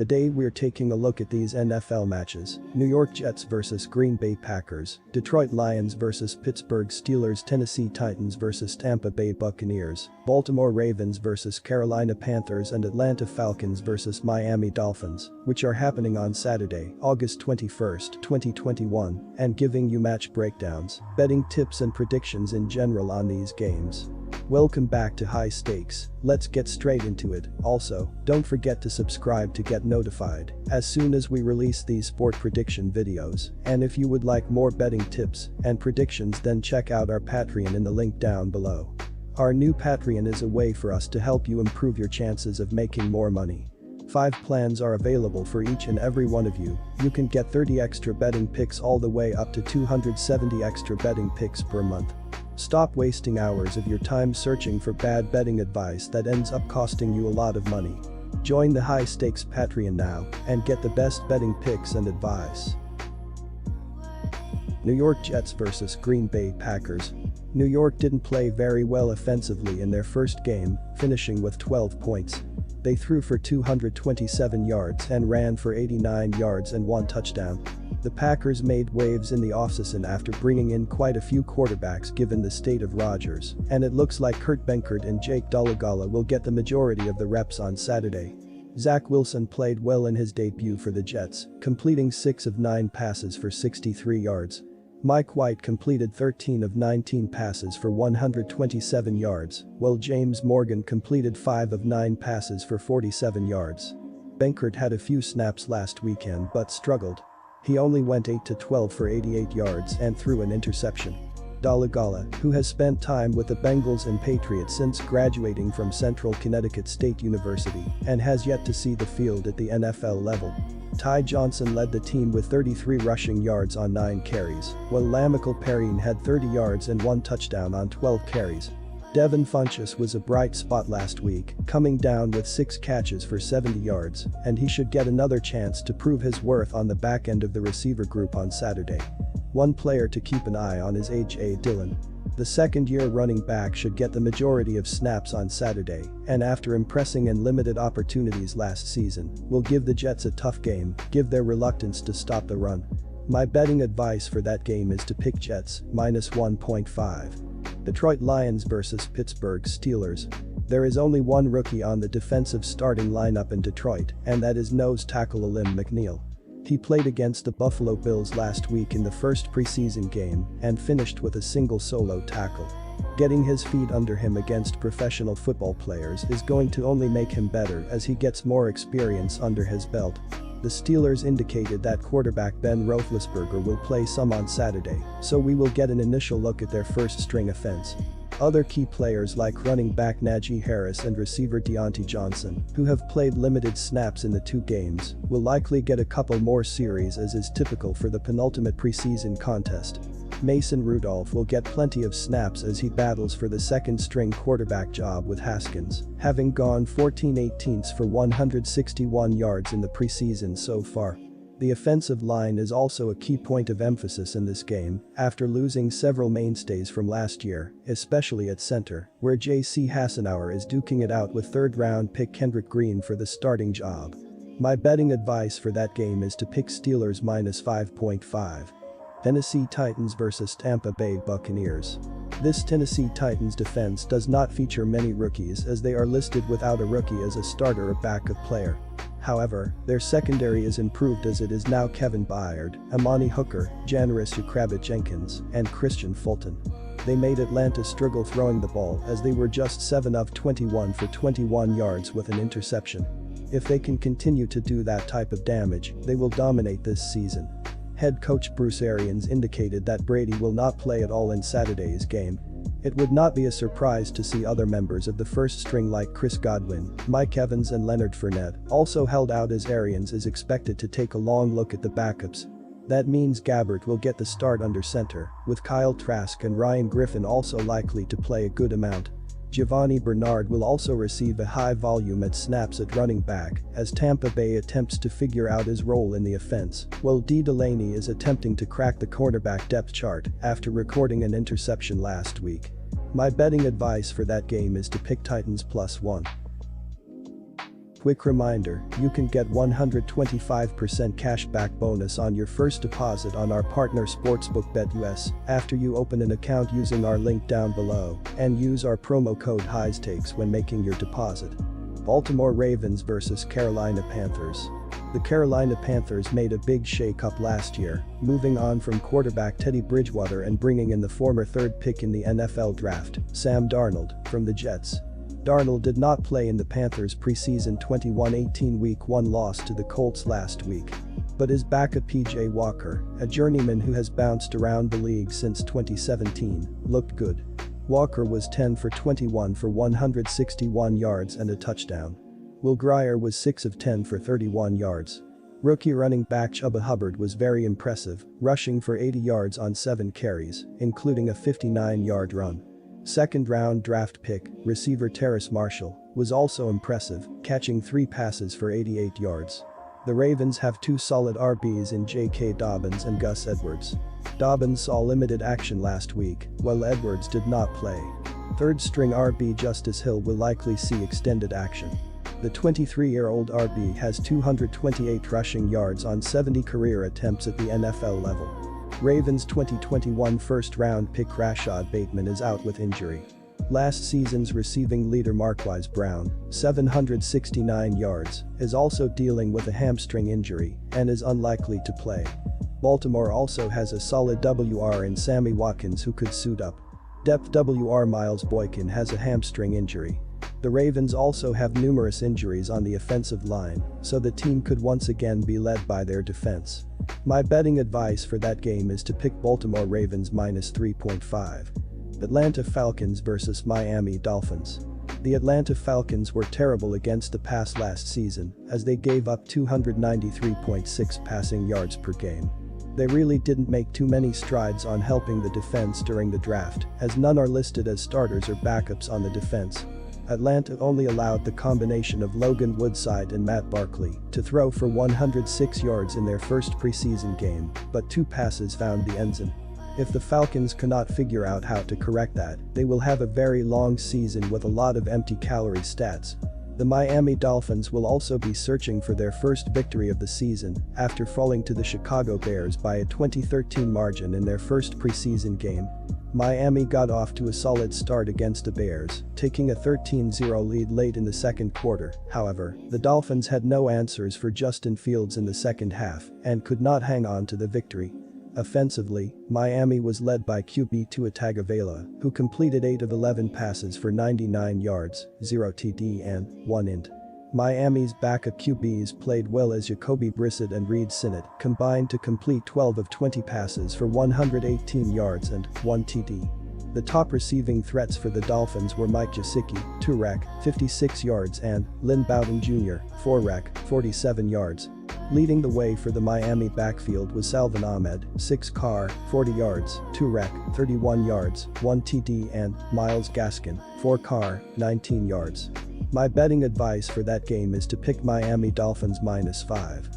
Today we're taking a look at these NFL matches: New York Jets vs Green Bay Packers, Detroit Lions vs Pittsburgh Steelers, Tennessee Titans vs Tampa Bay Buccaneers, Baltimore Ravens vs Carolina Panthers, and Atlanta Falcons vs Miami Dolphins, which are happening on Saturday, August 21st, 2021, and giving you match breakdowns, betting tips and predictions in general on these games. Welcome back to High Stakes. Let's get straight into it. Also, don't forget to subscribe to get notified as soon as we release these sport prediction videos. And if you would like more betting tips and predictions, then check out our Patreon in the link down below. Our new Patreon is a way for us to help you improve your chances of making more money. 5 plans are available for each and every one of you. You can get 30 extra betting picks all the way up to 270 extra betting picks per month. Stop wasting hours of your time searching for bad betting advice that ends up costing you a lot of money. Join the High Stakes Patreon now and get the best betting picks and advice. New York Jets vs Green Bay Packers. New York didn't play very well offensively in their first game, finishing with 12 points. They threw for 227 yards and ran for 89 yards and 1 touchdown. The Packers made waves in the offseason after bringing in quite a few quarterbacks given the state of Rodgers, and it looks like Kurt Benkert and Jake Dolegala will get the majority of the reps on Saturday. Zach Wilson played well in his debut for the Jets, completing 6 of 9 passes for 63 yards. Mike White completed 13 of 19 passes for 127 yards, while James Morgan completed 5 of 9 passes for 47 yards. Benkert had a few snaps last weekend but struggled. He only went 8-12 for 88 yards and threw an interception. Dolegala, who has spent time with the Bengals and Patriots since graduating from Central Connecticut State University and has yet to see the field at the NFL level. Ty Johnson led the team with 33 rushing yards on 9 carries, while Lamical Perrine had 30 yards and 1 touchdown on 12 carries. Devin Funchess was a bright spot last week, coming down with 6 catches for 70 yards, and he should get another chance to prove his worth on the back end of the receiver group on Saturday. One player to keep an eye on is A.J. Dillon. The second-year running back should get the majority of snaps on Saturday, and after impressing in limited opportunities last season, will give the Jets a tough game, given their reluctance to stop the run. My betting advice for that game is to pick Jets, -1.5. Detroit Lions vs Pittsburgh Steelers. There is only one rookie on the defensive starting lineup in Detroit, and that is nose tackle Alim McNeill. He played against the Buffalo Bills last week in the first preseason game and finished with a single solo tackle. Getting his feet under him against professional football players is going to only make him better as he gets more experience under his belt. The Steelers indicated that quarterback Ben Roethlisberger will play some on Saturday, so we will get an initial look at their first-string offense. Other key players like running back Najee Harris and receiver Deontay Johnson, who have played limited snaps in the 2 games, will likely get a couple more series as is typical for the penultimate preseason contest. Mason Rudolph will get plenty of snaps as he battles for the second-string quarterback job with Haskins, having gone 14-18 for 161 yards in the preseason so far. The offensive line is also a key point of emphasis in this game, after losing several mainstays from last year, especially at center, where J.C. Hassenauer is duking it out with 3rd-round pick Kendrick Green for the starting job. My betting advice for that game is to pick Steelers -5.5. Tennessee Titans vs Tampa Bay Buccaneers. This Tennessee Titans defense does not feature many rookies as they are listed without a rookie as a starter or backup player. However, their secondary is improved as it is now Kevin Byard, Amani Hooker, Janoris Jenkins, and Christian Fulton. They made Atlanta struggle throwing the ball as they were just 7 of 21 for 21 yards with an interception. If they can continue to do that type of damage, they will dominate this season. Head coach Bruce Arians indicated that Brady will not play at all in Saturday's game. It would not be a surprise to see other members of the first string like Chris Godwin, Mike Evans and Leonard Fournette also held out as Arians is expected to take a long look at the backups. That means Gabbert will get the start under center, with Kyle Trask and Ryan Griffin also likely to play a good amount. Giovanni Bernard will also receive a high volume at snaps at running back as Tampa Bay attempts to figure out his role in the offense, while D. Delaney is attempting to crack the cornerback depth chart after recording an interception last week. My betting advice for that game is to pick Titans +1. Quick reminder, you can get 125% cashback bonus on your first deposit on our partner sportsbook BetUS after you open an account using our link down below and use our promo code HIGHSTAKES when making your deposit. Baltimore Ravens vs Carolina Panthers. The Carolina Panthers made a big shake-up last year, moving on from quarterback Teddy Bridgewater and bringing in the former third pick in the NFL draft, Sam Darnold, from the Jets. Darnold did not play in the Panthers' preseason 21-18 Week 1 loss to the Colts last week. But his backup P.J. Walker, a journeyman who has bounced around the league since 2017, looked good. Walker was 10 for 21 for 161 yards and a touchdown. Will Grier was 6 of 10 for 31 yards. Rookie running back Chuba Hubbard was very impressive, rushing for 80 yards on 7 carries, including a 59-yard run. Second-round draft pick, receiver Terrace Marshall, was also impressive, catching 3 passes for 88 yards. The Ravens have 2 solid RBs in J.K. Dobbins and Gus Edwards. Dobbins saw limited action last week, while Edwards did not play. Third-string RB Justice Hill will likely see extended action. The 23-year-old RB has 228 rushing yards on 70 career attempts at the NFL level. Ravens 2021 first-round pick Rashad Bateman is out with injury. Last season's receiving leader Marquise Brown, 769 yards, is also dealing with a hamstring injury and is unlikely to play. Baltimore also has a solid WR in Sammy Watkins who could suit up. Depth WR Miles Boykin has a hamstring injury. The Ravens also have numerous injuries on the offensive line, so the team could once again be led by their defense. My betting advice for that game is to pick Baltimore Ravens -3.5. Atlanta Falcons vs Miami Dolphins. The Atlanta Falcons were terrible against the pass last season as they gave up 293.6 passing yards per game. They really didn't make too many strides on helping the defense during the draft, as none are listed as starters or backups on the defense. Atlanta only allowed the combination of Logan Woodside and Matt Barkley to throw for 106 yards in their first preseason game, but 2 passes found the end zone. If the Falcons cannot figure out how to correct that, they will have a very long season with a lot of empty calorie stats. The Miami Dolphins will also be searching for their first victory of the season after falling to the Chicago Bears by a 20-13 margin in their first preseason game. Miami got off to a solid start against the Bears, taking a 13-0 lead late in the second quarter. However, the Dolphins had no answers for Justin Fields in the second half and could not hang on to the victory. Offensively, Miami was led by QB Tua Tagovailoa, who completed 8 of 11 passes for 99 yards, 0 TD and 1 INT. Miami's backup QBs played well as Jacoby Brissett and Reed Sinnett combined to complete 12 of 20 passes for 118 yards and 1 TD. The top receiving threats for the Dolphins were Mike Gesicki, 2 rec, 56 yards and Lynn Bowden Jr., 4 rec, 47 yards. Leading the way for the Miami backfield was Salvon Ahmed, 6 car, 40 yards, 2 rec, 31 yards, 1 TD and Myles Gaskin, 4 car, 19 yards. My betting advice for that game is to pick Miami Dolphins -5.